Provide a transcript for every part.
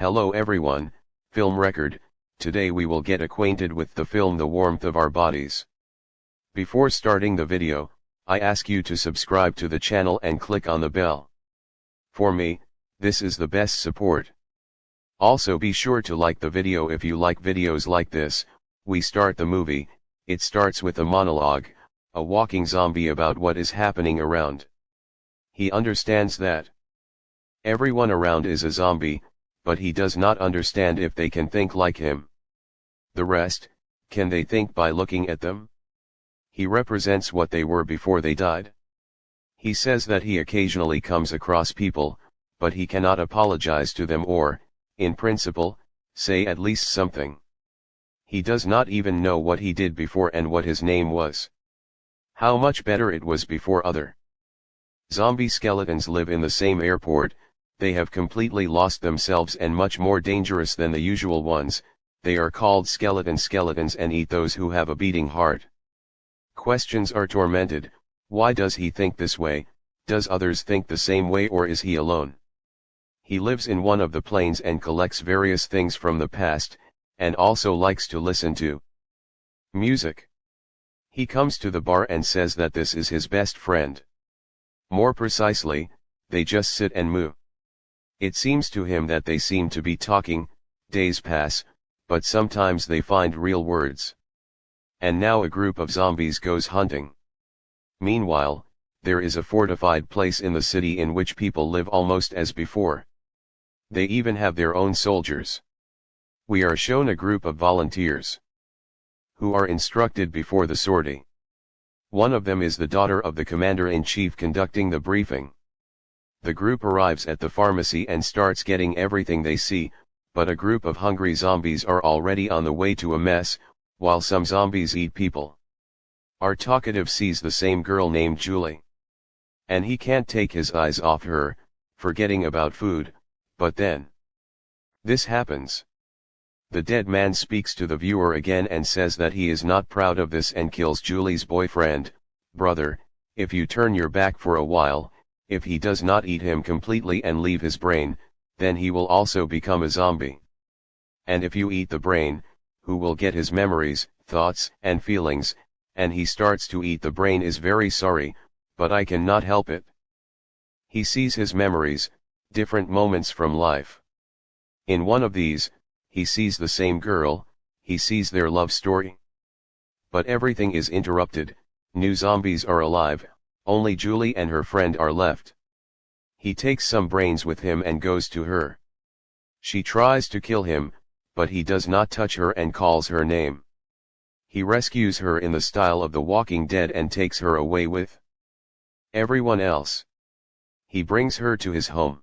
Hello everyone, Film Record. Today we will get acquainted with the film The Warmth of Our Bodies. Before starting the video, I ask you to subscribe to the channel and click on the bell. For me, this is the best support. Also be sure to like the video if you like videos like this. We start the movie. It starts with a monologue, a walking zombie about what is happening around. He understands that everyone around is a zombie, but he does not understand if they can think like him. The rest, can they think by looking at them? He represents what they were before they died. He says that he occasionally comes across people, but he cannot apologize to them or, in principle, say at least something. He does not even know what he did before and what his name was. How much better it was before other zombie skeletons live in the same airport. They have completely lost themselves and much more dangerous than the usual ones. They are called skeletons and eat those who have a beating heart. Questions are tormented. Why does he think this way? Does others think the same way, or is he alone? He lives in one of the planes and collects various things from the past, and also likes to listen to music. He comes to the bar and says that this is his best friend. More precisely, they just sit and moo. It seems to him that they seem to be talking. Days pass, but sometimes they find real words. And now a group of zombies goes hunting. Meanwhile, there is a fortified place in the city in which people live almost as before. They even have their own soldiers. We are shown a group of volunteers who are instructed before the sortie. One of them is the daughter of the commander-in-chief conducting the briefing. The group arrives at the pharmacy and starts getting everything they see, but a group of hungry zombies are already on the way to a mess, while some zombies eat people. Our talkative sees the same girl named Julie. And he can't take his eyes off her, forgetting about food, but then this happens. The dead man speaks to the viewer again and says that he is not proud of this and kills Julie's boyfriend. Brother, if you turn your back for a while, if he does not eat him completely and leave his brain, then he will also become a zombie. And if you eat the brain, who will get his memories, thoughts, and feelings? And he starts to eat the brain. Is very sorry, but I cannot help it. He sees his memories, different moments from life. In one of these, he sees the same girl, he sees their love story. But everything is interrupted. New zombies are alive, only Julie and her friend are left. He takes some brains with him and goes to her. She tries to kill him, but he does not touch her and calls her name. He rescues her in the style of The Walking Dead and takes her away with everyone else. He brings her to his home.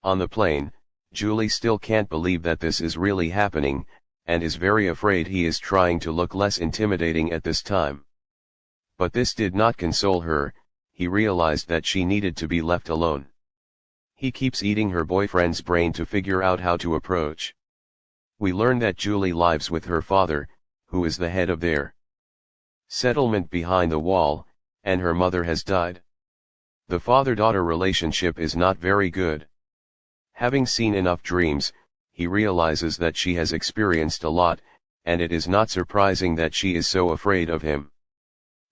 On the plane, Julie still can't believe that this is really happening, and is very afraid. He is trying to look less intimidating at this time. But this did not console her. He realized that she needed to be left alone. He keeps eating her boyfriend's brain to figure out how to approach. We learn that Julie lives with her father, who is the head of their settlement behind the wall, and her mother has died. The father-daughter relationship is not very good. Having seen enough dreams, he realizes that she has experienced a lot, and it is not surprising that she is so afraid of him.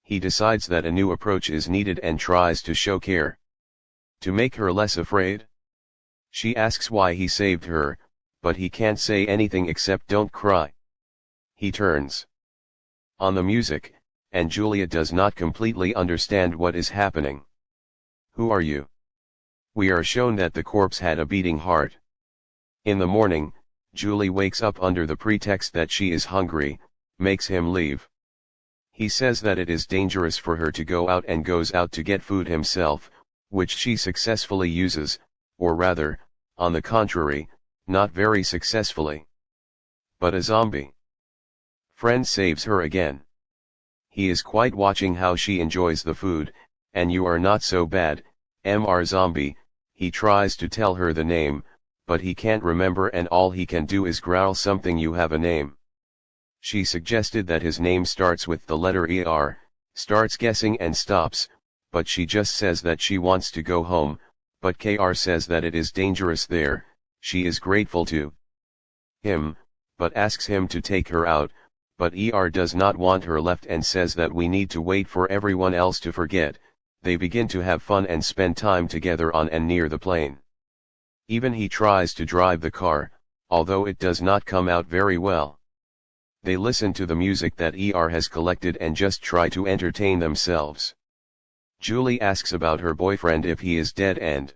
He decides that a new approach is needed and tries to show care to make her less afraid. She asks why he saved her, but he can't say anything except don't cry. He turns on the music, and Julia does not completely understand what is happening. Who are you? We are shown that the corpse had a beating heart. In the morning, Julie wakes up under the pretext that she is hungry, makes him leave. He says that it is dangerous for her to go out and goes out to get food himself, which she successfully uses, or rather, on the contrary, not very successfully. But a zombie friend saves her again. He is quite watching how she enjoys the food, and you are not so bad, Mr. Zombie. He tries to tell her the name, but he can't remember and all he can do is growl something. You have a name. She suggested that his name starts with the letter ER, starts guessing and stops, but she just says that she wants to go home, but KR says that it is dangerous there. She is grateful to him, but asks him to take her out, but does not want her left and says that we need to wait for everyone else to forget. They begin to have fun and spend time together on and near the plane. Even he tries to drive the car, although it does not come out very well. They listen to the music that has collected and just try to entertain themselves. Julie asks about her boyfriend if he is dead and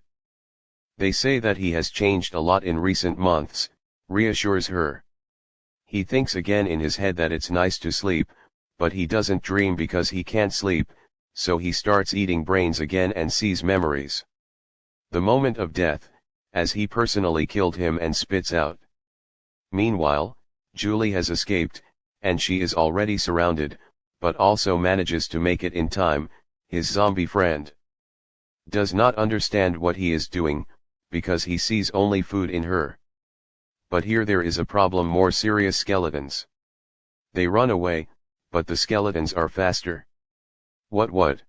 they say that he has changed a lot in recent months, reassures her. He thinks again in his head that it's nice to sleep, but he doesn't dream because he can't sleep, so he starts eating brains again and sees memories. The moment of death, as he personally killed him and spits out. Meanwhile, Julie has escaped, and she is already surrounded, but also manages to make it in time. His zombie friend does not understand what he is doing, because he sees only food in her. But here there is a problem: more serious skeletons. They run away, but the skeletons are faster. What?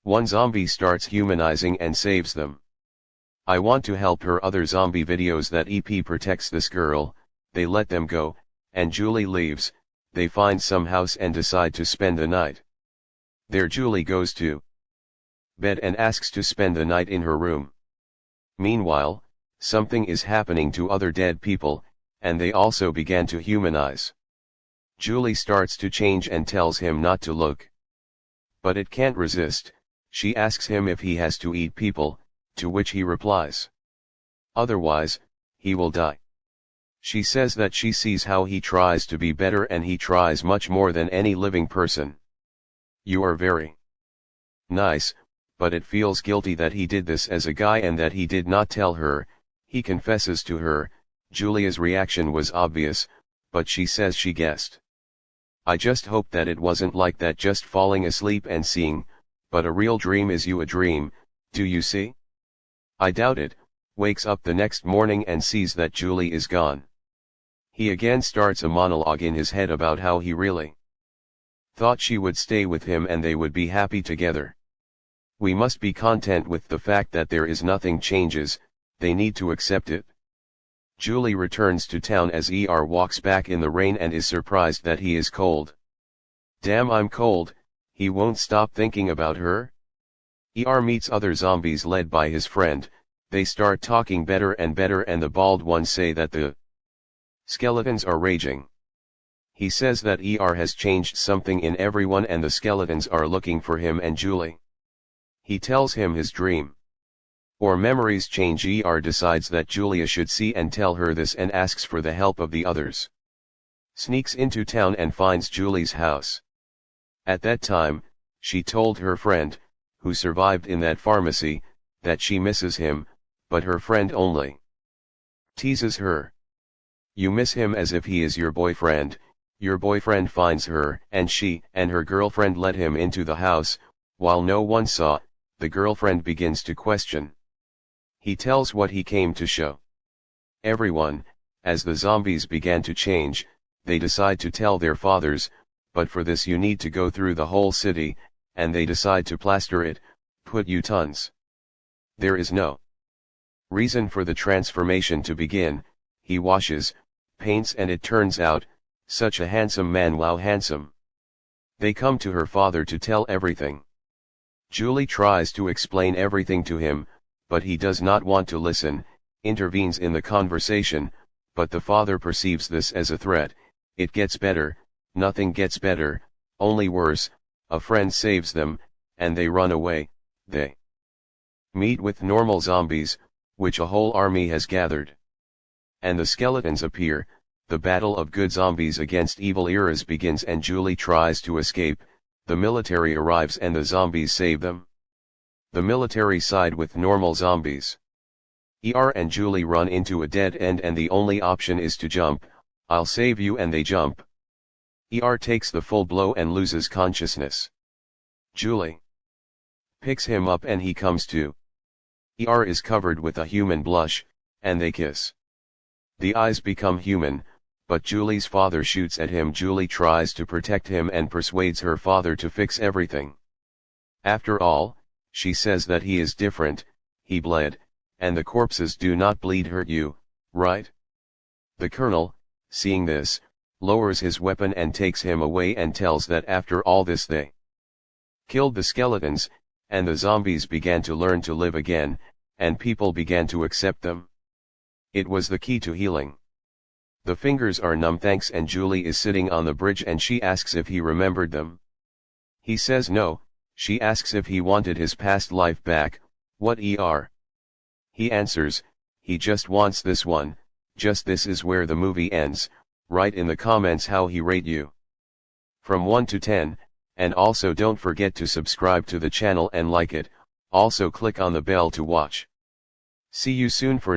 One zombie starts humanizing and saves them. I want to help her. Other zombie videos that EP protects this girl. They let them go, and Julie leaves. They find some house and decide to spend the night. There Julie goes to bed and asks to spend the night in her room. Meanwhile, something is happening to other dead people, and they also began to humanize. Julie starts to change and tells him not to look. But it can't resist. She asks him if he has to eat people, to which he replies, otherwise, he will die. She says that she sees how he tries to be better and he tries much more than any living person. You are very nice, but it feels guilty that he did this as a guy and that he did not tell her. He confesses to her. Julia's reaction was obvious, but she says she guessed. I just hope that it wasn't like that, just falling asleep and seeing, but a real dream is you a dream, do you see? I doubt it. Wakes up the next morning and sees that Julie is gone. He again starts a monologue in his head about how he really thought she would stay with him and they would be happy together. We must be content with the fact that there is nothing changes, they need to accept it. Julie returns to town as walks back in the rain and is surprised that he is cold. Damn, I'm cold. He won't stop thinking about her. Meets other zombies led by his friend. They start talking better and better and the bald ones say that the skeletons are raging. He says that has changed something in everyone and the skeletons are looking for him and Julie. He tells him his dream or memories change. Decides that Julia should see and tell her this and asks for the help of the others. Sneaks into town and finds Julie's house. At that time, she told her friend, who survived in that pharmacy, that she misses him, but her friend only teases her. You miss him as if he is your boyfriend. Your boyfriend finds her, and she and her girlfriend let him into the house. While no one saw, the girlfriend begins to question. He tells what he came to show everyone. As the zombies began to change, they decide to tell their fathers, but for this you need to go through the whole city, and they decide to plaster it, put tons. There is no reason for the transformation to begin. He washes, paints, and it turns out, such a handsome man. Wow, handsome. They come to her father to tell everything. Julie tries to explain everything to him, but he does not want to listen, intervenes in the conversation, but the father perceives this as a threat. It gets better. Nothing gets better, only worse. A friend saves them, and they run away. They meet with normal zombies, which a whole army has gathered. And the skeletons appear. The battle of good zombies against evil eras begins and Julie tries to escape. The military arrives and the zombies save them. The military side with normal zombies. And Julie run into a dead end and the only option is to jump. I'll save you, and they jump. Takes the full blow and loses consciousness. Julie picks him up and he comes to. Is covered with a human blush, and they kiss. The eyes become human, but Julie's father shoots at him. Julie tries to protect him and persuades her father to fix everything. After all, she says that he is different, he bled, and the corpses do not bleed hurt you, right? The colonel, seeing this, lowers his weapon and takes him away and tells that after all this they killed the skeletons, and the zombies began to learn to live again, and people began to accept them. It was the key to healing. The fingers are numb thanks, and Julie is sitting on the bridge and she asks if he remembered them. He says no. She asks if he wanted his past life back. What er? He answers, he just wants this one. Just this is where the movie ends. Write in the comments how he rate you from 1 to 10, and also don't forget to subscribe to the channel and like it. Also click on the bell to watch. See you soon for